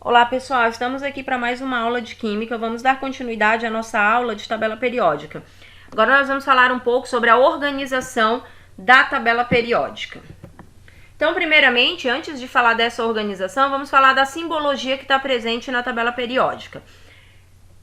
Olá pessoal, estamos aqui para mais uma aula de Química. Vamos dar continuidade à nossa aula de tabela periódica. Agora nós vamos falar um pouco sobre a organização da tabela periódica. Então, primeiramente, antes de falar dessa organização, vamos falar da simbologia que está presente na tabela periódica.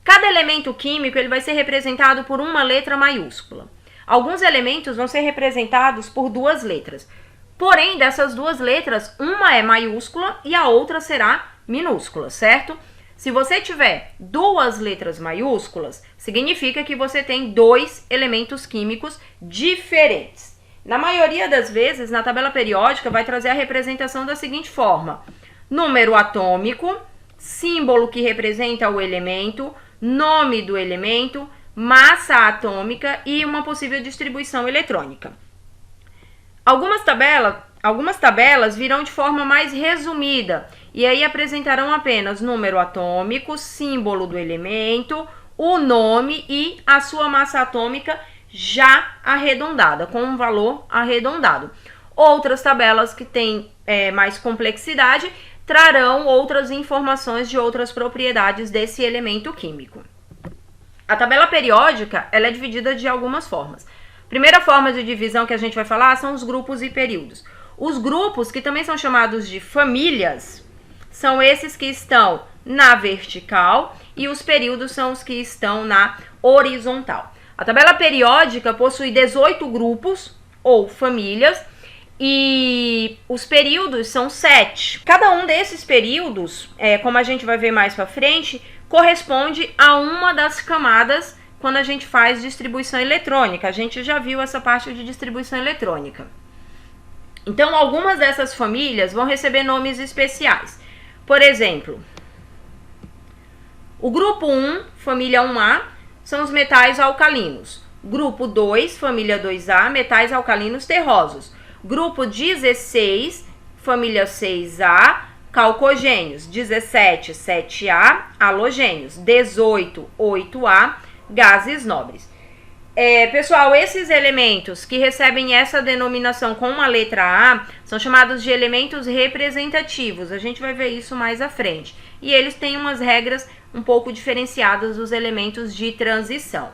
Cada elemento químico ele vai ser representado por uma letra maiúscula. Alguns elementos vão ser representados por duas letras. Porém, dessas duas letras, uma é maiúscula e a outra será minúscula, certo? Se você tiver duas letras maiúsculas, significa que você tem dois elementos químicos diferentes. Na maioria das vezes, na tabela periódica, vai trazer a representação da seguinte forma: número atômico, símbolo que representa o elemento, nome do elemento, massa atômica e uma possível distribuição eletrônica. Algumas tabelas virão de forma mais resumida e aí apresentarão apenas número atômico, símbolo do elemento, o nome e a sua massa atômica já arredondada, com um valor arredondado. Outras tabelas que têm mais complexidade trarão outras informações de outras propriedades desse elemento químico. A tabela periódica ela é dividida de algumas formas. Primeira forma de divisão que a gente vai falar são os grupos e períodos. Os grupos, que também são chamados de famílias, são esses que estão na vertical e os períodos são os que estão na horizontal. A tabela periódica possui 18 grupos ou famílias e os períodos são 7. Cada um desses períodos, como a gente vai ver mais para frente, corresponde a uma das camadas quando a gente faz distribuição eletrônica. A gente já viu essa parte de distribuição eletrônica. Então, algumas dessas famílias vão receber nomes especiais. Por exemplo, o grupo 1, família 1A, são os metais alcalinos. Grupo 2, família 2A, metais alcalinos terrosos. Grupo 16, família 6A, calcogênios. 17, 7A, halogênios. 18, 8A, gases nobres. Pessoal, esses elementos que recebem essa denominação com uma letra A são chamados de elementos representativos. A gente vai ver isso mais à frente. E eles têm umas regras um pouco diferenciadas dos elementos de transição.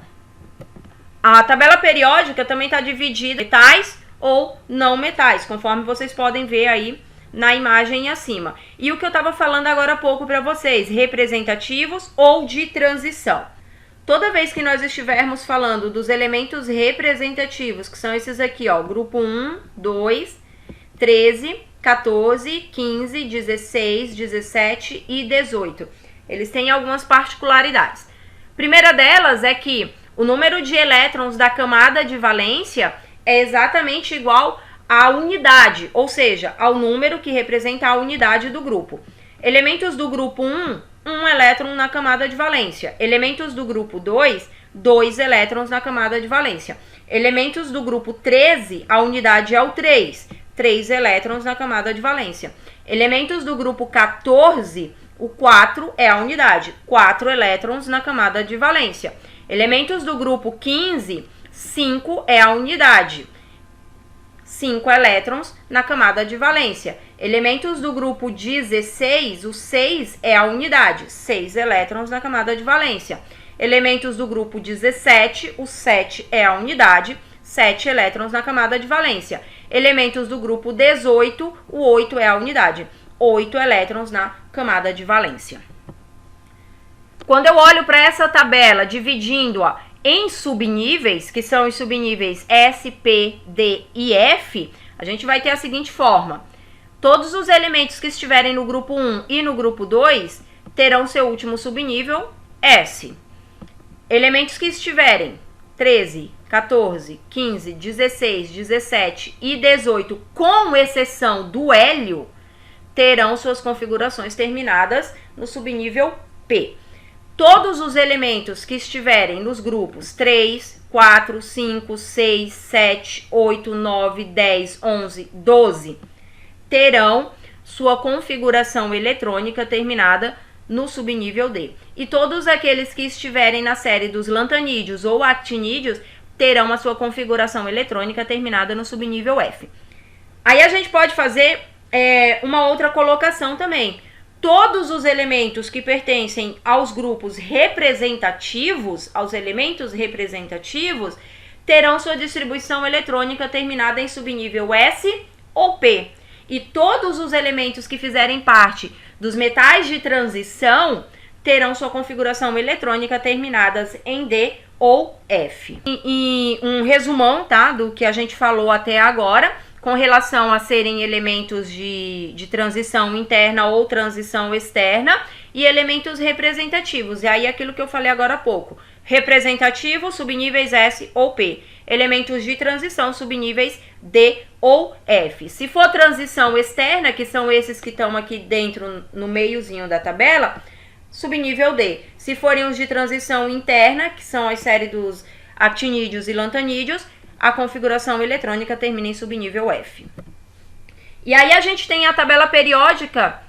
A tabela periódica também está dividida em metais ou não metais, conforme vocês podem ver aí na imagem acima. E o que eu estava falando agora há pouco para vocês, representativos ou de transição. Toda vez que nós estivermos falando dos elementos representativos, que são esses aqui, ó, grupo 1, 2, 13, 14, 15, 16, 17 e 18. Eles têm algumas particularidades. A primeira delas é que o número de elétrons da camada de valência é exatamente igual à unidade, ou seja, ao número que representa a unidade do grupo. Elementos do grupo 1, 1 elétron na camada de valência. Elementos do grupo 2, 2 elétrons na camada de valência. Elementos do grupo 13, a unidade é o 3, 3 elétrons na camada de valência. Elementos do grupo 14, o 4 é a unidade, 4 elétrons na camada de valência. Elementos do grupo 15, 5 é a unidade, 5 elétrons na camada de valência. Elementos do grupo 16, o 6 é a unidade, 6 elétrons na camada de valência. Elementos do grupo 17, o 7 é a unidade, 7 elétrons na camada de valência. Elementos do grupo 18, o 8 é a unidade, 8 elétrons na camada de valência. Quando eu olho para essa tabela dividindo-a em subníveis, que são os subníveis S, P, D e F, a gente vai ter a seguinte forma: todos os elementos que estiverem no grupo 1 e no grupo 2 terão seu último subnível S. Elementos que estiverem 13, 14, 15, 16, 17 e 18, com exceção do hélio, terão suas configurações terminadas no subnível P. Todos os elementos que estiverem nos grupos 3, 4, 5, 6, 7, 8, 9, 10, 11, 12 terão sua configuração eletrônica terminada no subnível D. E todos aqueles que estiverem na série dos lantanídeos ou actinídeos terão a sua configuração eletrônica terminada no subnível F. Aí a gente pode fazer uma outra colocação também. Todos os elementos que pertencem aos grupos representativos, aos elementos representativos, terão sua distribuição eletrônica terminada em subnível S ou P. E todos os elementos que fizerem parte dos metais de transição terão sua configuração eletrônica terminadas em D ou F. E um resumão, tá, do que a gente falou até agora, com relação a serem elementos de transição interna ou transição externa e elementos representativos. E aí aquilo que eu falei agora há pouco. Representativo, subníveis S ou P. Elementos de transição, subníveis D ou F. Se for transição externa, que são esses que estão aqui dentro no meiozinho da tabela, subnível D. Se forem os de transição interna, que são as séries dos actinídeos e lantanídeos, a configuração eletrônica termina em subnível F. E aí a gente tem a tabela periódica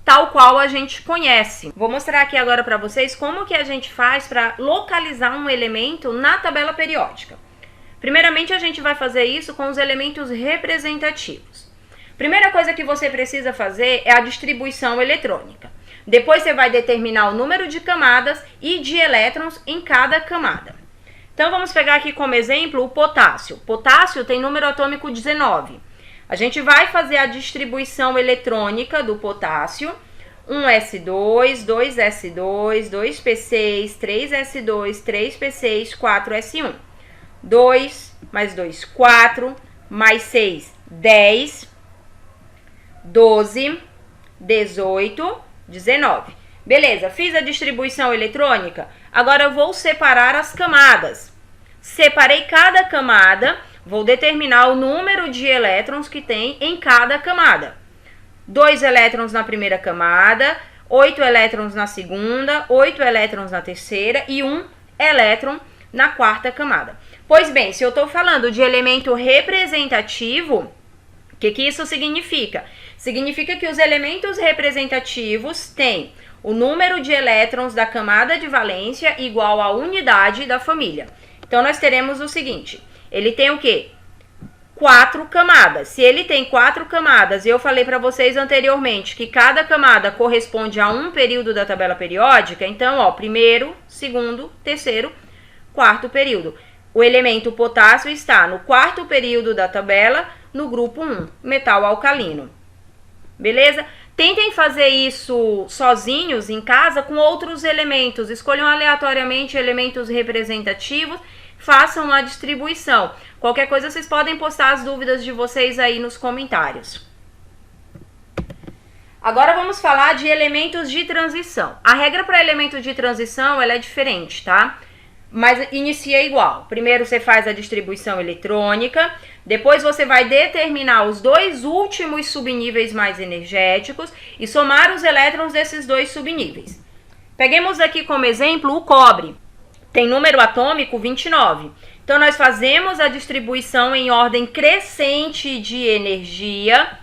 tal qual a gente conhece. Vou mostrar aqui agora para vocês como que a gente faz para localizar um elemento na tabela periódica. Primeiramente, a gente vai fazer isso com os elementos representativos. Primeira coisa que você precisa fazer é a distribuição eletrônica. Depois você vai determinar o número de camadas e de elétrons em cada camada. Então, vamos pegar aqui como exemplo o potássio. Potássio tem número atômico 19. A gente vai fazer a distribuição eletrônica do potássio. 1s2, 2s2, 2p6, 3s2, 3p6, 4s1. 2 mais 2, 4, mais 6, 10, 12, 18, 19. Beleza, fiz a distribuição eletrônica. Agora eu vou separar as camadas. Separei cada camada, vou determinar o número de elétrons que tem em cada camada. 2 elétrons na primeira camada, 8 elétrons na segunda, 8 elétrons na terceira e 1 elétron na quarta camada. Pois bem, se eu estou falando de elemento representativo, o que isso significa? Significa que os elementos representativos têm o número de elétrons da camada de valência igual à unidade da família. Então, nós teremos o seguinte, ele tem o quê? 4 camadas. Se ele tem 4 camadas, e eu falei para vocês anteriormente que cada camada corresponde a um período da tabela periódica, então, ó, primeiro, segundo, terceiro, quarto período. O elemento potássio está no quarto período da tabela, no grupo 1, metal alcalino. Beleza? Tentem fazer isso sozinhos em casa com outros elementos. Escolham aleatoriamente elementos representativos, façam a distribuição. Qualquer coisa vocês podem postar as dúvidas de vocês aí nos comentários. Agora vamos falar de elementos de transição. A regra para elementos de transição ela é diferente, tá? Mas inicia igual. Primeiro você faz a distribuição eletrônica, depois você vai determinar os dois últimos subníveis mais energéticos e somar os elétrons desses dois subníveis. Peguemos aqui como exemplo o cobre. Tem número atômico 29. Então nós fazemos a distribuição em ordem crescente de energia.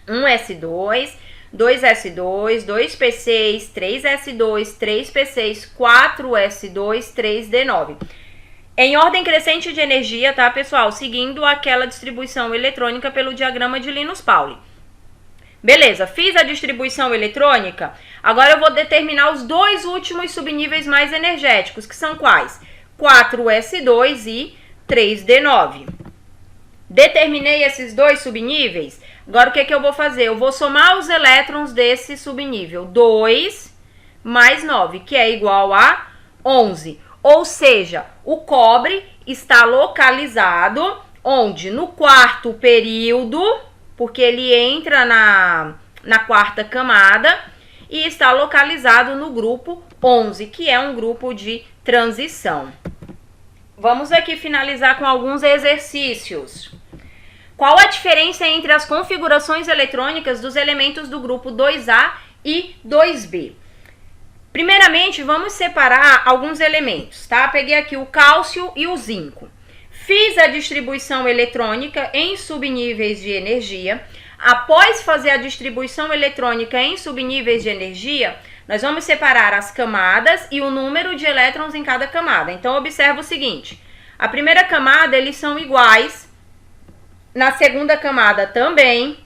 1s2, 2s2, 2p6, 3s2, 3p6, 4s2, 3d9. Em ordem crescente de energia, tá, pessoal? Seguindo aquela distribuição eletrônica pelo diagrama de Linus-Pauling. Beleza, fiz a distribuição eletrônica. Agora eu vou determinar os dois últimos subníveis mais energéticos, que são quais? 4s2 e 3d9. Determinei esses dois subníveis. Agora o que eu vou fazer? Eu vou somar os elétrons desse subnível. 2 mais 9, que é igual a 11. Ou seja, o cobre está localizado onde? No quarto período, porque ele entra na quarta camada, e está localizado no grupo 11, que é um grupo de transição. Vamos aqui finalizar com alguns exercícios. Qual a diferença entre as configurações eletrônicas dos elementos do grupo 2A e 2B? Primeiramente, vamos separar alguns elementos, tá? Peguei aqui o cálcio e o zinco. Fiz a distribuição eletrônica em subníveis de energia. Após fazer a distribuição eletrônica em subníveis de energia, nós vamos separar as camadas e o número de elétrons em cada camada. Então, observa o seguinte. A primeira camada, eles são iguais. Na segunda camada também.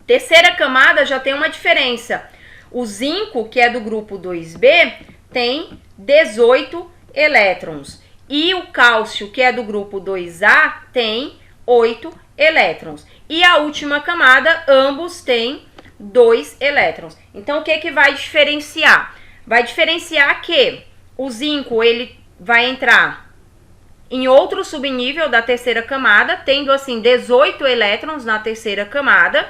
Terceira camada já tem uma diferença. O zinco, que é do grupo 2B, tem 18 elétrons. E o cálcio, que é do grupo 2A, tem 8 elétrons. E a última camada, ambos têm 2 elétrons. Então, o que vai diferenciar? Vai diferenciar que o zinco ele vai entrar em outro subnível da terceira camada, tendo assim 18 elétrons na terceira camada,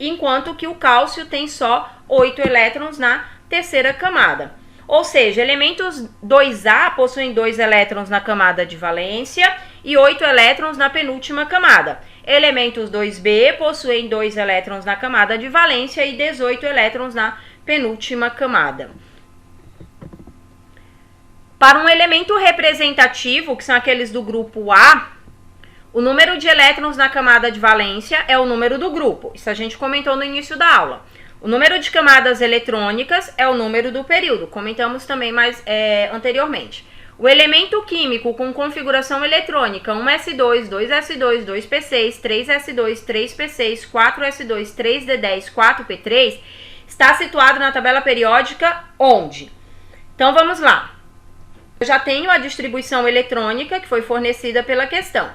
enquanto que o cálcio tem só 8 elétrons na terceira camada. Ou seja, elementos 2A possuem 2 elétrons na camada de valência e 8 elétrons na penúltima camada. Elementos 2B possuem 2 elétrons na camada de valência e 18 elétrons na penúltima camada. Para um elemento representativo, que são aqueles do grupo A, o número de elétrons na camada de valência é o número do grupo. Isso a gente comentou no início da aula. O número de camadas eletrônicas é o número do período. Comentamos também mais anteriormente. O elemento químico com configuração eletrônica 1s2, 2s2, 2p6, 3s2, 3p6, 4s2, 3d10, 4p3 está situado na tabela periódica onde? Então vamos lá. Eu já tenho a distribuição eletrônica que foi fornecida pela questão.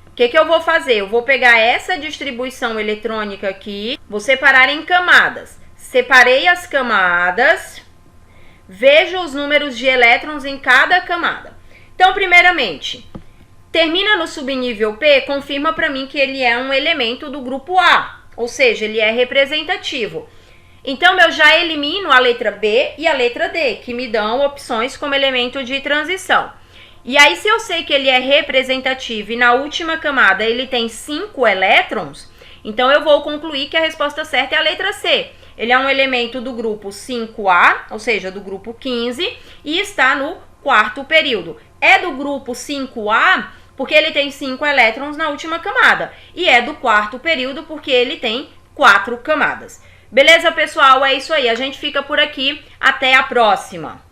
O que eu vou fazer? Eu vou pegar essa distribuição eletrônica aqui, vou separar em camadas. Separei as camadas, vejo os números de elétrons em cada camada. Então, primeiramente, termina no subnível P, confirma para mim que ele é um elemento do grupo A, ou seja, ele é representativo. Então, eu já elimino a letra B e a letra D, que me dão opções como elemento de transição. E aí, se eu sei que ele é representativo e na última camada ele tem 5 elétrons, então eu vou concluir que a resposta certa é a letra C. Ele é um elemento do grupo 5A, ou seja, do grupo 15, e está no quarto período. É do grupo 5A porque ele tem 5 elétrons na última camada. E é do quarto período porque ele tem 4 camadas. Beleza, pessoal? É isso aí. A gente fica por aqui. Até a próxima!